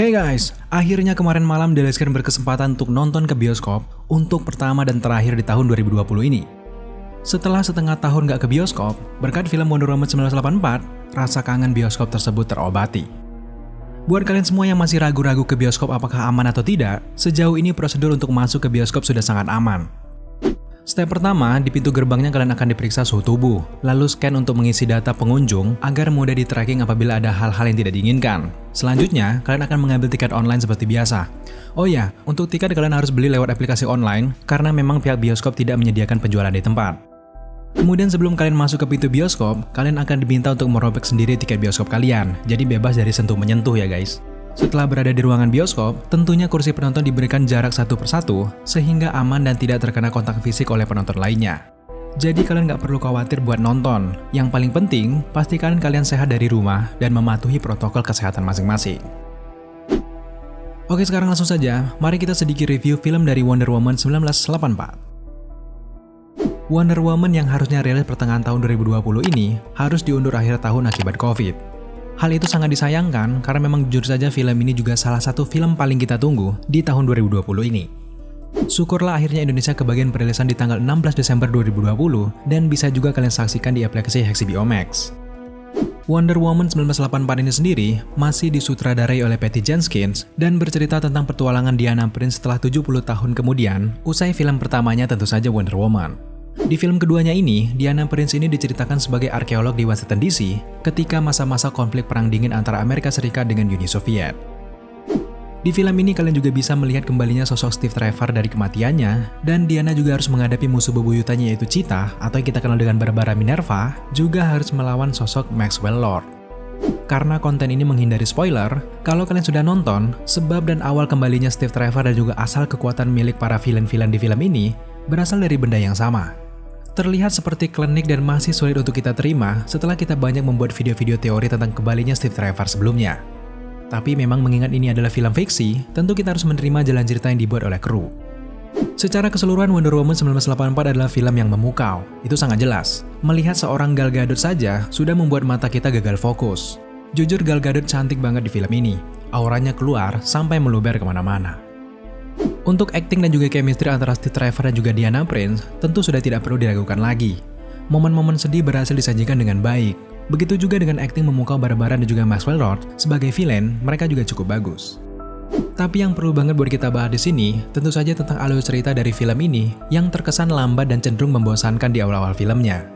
Hey guys, akhirnya kemarin malam The Leskern berkesempatan untuk nonton ke bioskop untuk pertama dan terakhir di tahun 2020 ini. Setelah setengah tahun gak ke bioskop, berkat film Wonder Woman 1984, rasa kangen bioskop tersebut terobati. Buat kalian semua yang masih ragu-ragu ke bioskop apakah aman atau tidak, sejauh ini prosedur untuk masuk ke bioskop sudah sangat aman. Step pertama, di pintu gerbangnya kalian akan diperiksa suhu tubuh, lalu scan untuk mengisi data pengunjung agar mudah di-tracking apabila ada hal-hal yang tidak diinginkan. Selanjutnya, kalian akan mengambil tiket online seperti biasa. Oh ya, untuk tiket kalian harus beli lewat aplikasi online karena memang pihak bioskop tidak menyediakan penjualan di tempat. Kemudian sebelum kalian masuk ke pintu bioskop, kalian akan diminta untuk merobek sendiri tiket bioskop kalian, jadi bebas dari sentuh-menyentuh ya guys. Setelah berada di ruangan bioskop, tentunya kursi penonton diberikan jarak satu persatu sehingga aman dan tidak terkena kontak fisik oleh penonton lainnya. Jadi kalian nggak perlu khawatir buat nonton. Yang paling penting, pastikan kalian sehat dari rumah dan mematuhi protokol kesehatan masing-masing. Oke, sekarang langsung saja, mari kita sedikit review film dari Wonder Woman 1984. Wonder Woman yang harusnya rilis pertengahan tahun 2020 ini harus diundur akhir tahun akibat COVID. Hal itu sangat disayangkan karena memang jujur saja film ini juga salah satu film paling kita tunggu di tahun 2020 ini. Syukurlah akhirnya Indonesia kebagian perilisan di tanggal 16 Desember 2020 dan bisa juga kalian saksikan di aplikasi HBO Max. Wonder Woman 1984 ini sendiri masih disutradarai oleh Patty Jenkins dan bercerita tentang petualangan Diana Prince setelah 70 tahun kemudian usai film pertamanya tentu saja Wonder Woman. Di film keduanya ini, Diana Prince ini diceritakan sebagai arkeolog di Washington DC ketika masa-masa konflik perang dingin antara Amerika Serikat dengan Uni Soviet. Di film ini kalian juga bisa melihat kembalinya sosok Steve Trevor dari kematiannya, dan Diana juga harus menghadapi musuh bebuyutannya yaitu Cheetah, atau yang kita kenal dengan Barbara Minerva, juga harus melawan sosok Maxwell Lord. Karena konten ini menghindari spoiler, kalau kalian sudah nonton, sebab dan awal kembalinya Steve Trevor dan juga asal kekuatan milik para villain-villain di film ini berasal dari benda yang sama. Terlihat seperti klinik dan masih sulit untuk kita terima setelah kita banyak membuat video-video teori tentang kembalinya Steve Trevor sebelumnya. Tapi memang mengingat ini adalah film fiksi, tentu kita harus menerima jalan cerita yang dibuat oleh kru. Secara keseluruhan Wonder Woman 1984 adalah film yang memukau, itu sangat jelas. Melihat seorang Gal Gadot saja sudah membuat mata kita gagal fokus. Jujur Gal Gadot cantik banget di film ini, auranya keluar sampai meluber kemana-mana. Untuk akting dan juga chemistry antara Steve Trevor dan juga Diana Prince tentu sudah tidak perlu diragukan lagi. Momen-momen sedih berhasil disajikan dengan baik. Begitu juga dengan akting memukau Barbara dan juga Maxwell Lord sebagai villain, mereka juga cukup bagus. Tapi yang perlu banget buat kita bahas di sini, tentu saja tentang alur cerita dari film ini yang terkesan lambat dan cenderung membosankan di awal-awal filmnya.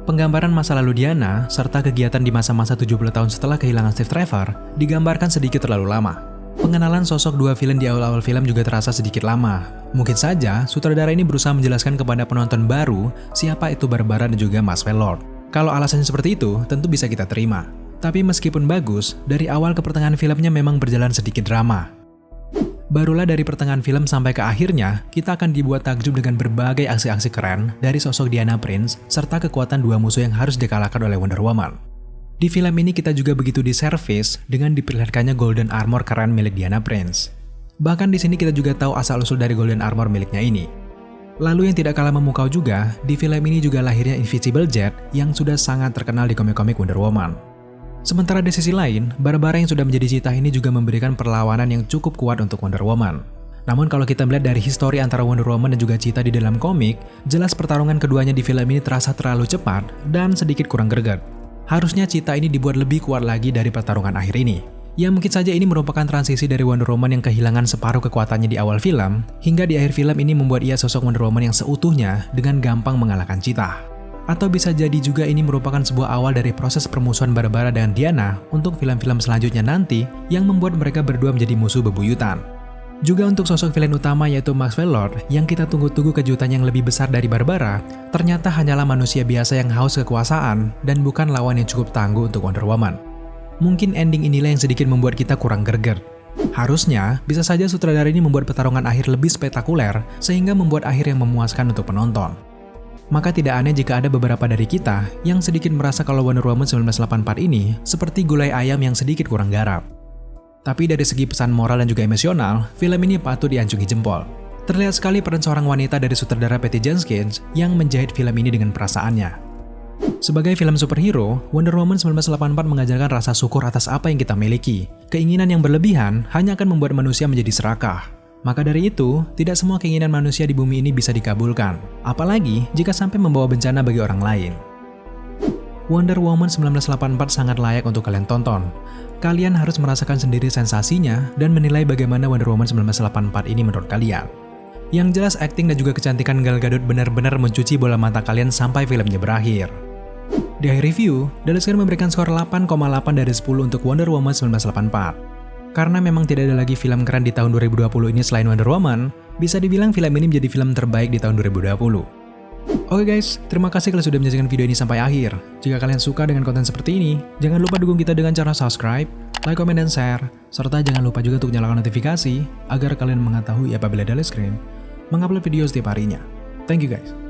Penggambaran masa lalu Diana serta kegiatan di masa-masa 70 tahun setelah kehilangan Steve Trevor digambarkan sedikit terlalu lama. Pengenalan sosok dua villain di awal-awal film juga terasa sedikit lama. Mungkin saja, sutradara ini berusaha menjelaskan kepada penonton baru siapa itu Barbara dan juga Maxwell Lord. Kalau alasannya seperti itu, tentu bisa kita terima. Tapi meskipun bagus, dari awal ke pertengahan filmnya memang berjalan sedikit drama. Barulah dari pertengahan film sampai ke akhirnya, kita akan dibuat takjub dengan berbagai aksi-aksi keren dari sosok Diana Prince serta kekuatan dua musuh yang harus dikalahkan oleh Wonder Woman. Di film ini kita juga begitu diservis dengan diperlihatkannya golden armor keren milik Diana Prince. Bahkan di sini kita juga tahu asal-usul dari golden armor miliknya ini. Lalu yang tidak kalah memukau juga, di film ini juga lahirnya Invisible Jet yang sudah sangat terkenal di komik-komik Wonder Woman. Sementara di sisi lain, Barbara yang sudah menjadi Cheetah ini juga memberikan perlawanan yang cukup kuat untuk Wonder Woman. Namun kalau kita melihat dari histori antara Wonder Woman dan juga Cheetah di dalam komik, jelas pertarungan keduanya di film ini terasa terlalu cepat dan sedikit kurang greget. Harusnya Cheetah ini dibuat lebih kuat lagi dari pertarungan akhir ini. Ya mungkin saja ini merupakan transisi dari Wonder Woman yang kehilangan separuh kekuatannya di awal film, hingga di akhir film ini membuat ia sosok Wonder Woman yang seutuhnya dengan gampang mengalahkan Cheetah. Atau bisa jadi juga ini merupakan sebuah awal dari proses permusuhan Barbara dengan Diana untuk film-film selanjutnya nanti yang membuat mereka berdua menjadi musuh bebuyutan. Juga untuk sosok villain utama yaitu Maxwell Lord yang kita tunggu-tunggu kejutan yang lebih besar dari Barbara, ternyata hanyalah manusia biasa yang haus kekuasaan dan bukan lawan yang cukup tangguh untuk Wonder Woman. Mungkin ending inilah yang sedikit membuat kita kurang greget. Harusnya, bisa saja sutradara ini membuat pertarungan akhir lebih spektakuler sehingga membuat akhir yang memuaskan untuk penonton. Maka tidak aneh jika ada beberapa dari kita yang sedikit merasa kalau Wonder Woman 1984 ini seperti gulai ayam yang sedikit kurang garap. Tapi dari segi pesan moral dan juga emosional, film ini patut diacungi jempol. Terlihat sekali peran seorang wanita dari sutradara Patty Jenkins yang menjahit film ini dengan perasaannya. Sebagai film superhero, Wonder Woman 1984 mengajarkan rasa syukur atas apa yang kita miliki. Keinginan yang berlebihan hanya akan membuat manusia menjadi serakah. Maka dari itu, tidak semua keinginan manusia di bumi ini bisa dikabulkan, apalagi jika sampai membawa bencana bagi orang lain. Wonder Woman 1984 sangat layak untuk kalian tonton. Kalian harus merasakan sendiri sensasinya dan menilai bagaimana Wonder Woman 1984 ini menurut kalian. Yang jelas akting dan juga kecantikan Gal Gadot benar-benar mencuci bola mata kalian sampai filmnya berakhir. Di akhir review, Dallas Square memberikan skor 8,8 dari 10 untuk Wonder Woman 1984. Karena memang tidak ada lagi film keren di tahun 2020 ini selain Wonder Woman, bisa dibilang film ini menjadi film terbaik di tahun 2020. Oke guys, terima kasih kalian sudah menyaksikan video ini sampai akhir. Jika kalian suka dengan konten seperti ini, jangan lupa dukung kita dengan cara subscribe, like, komen, dan share. Serta jangan lupa juga untuk nyalakan notifikasi, agar kalian mengetahui apabila Dallas Screen mengupload video setiap harinya. Thank you guys.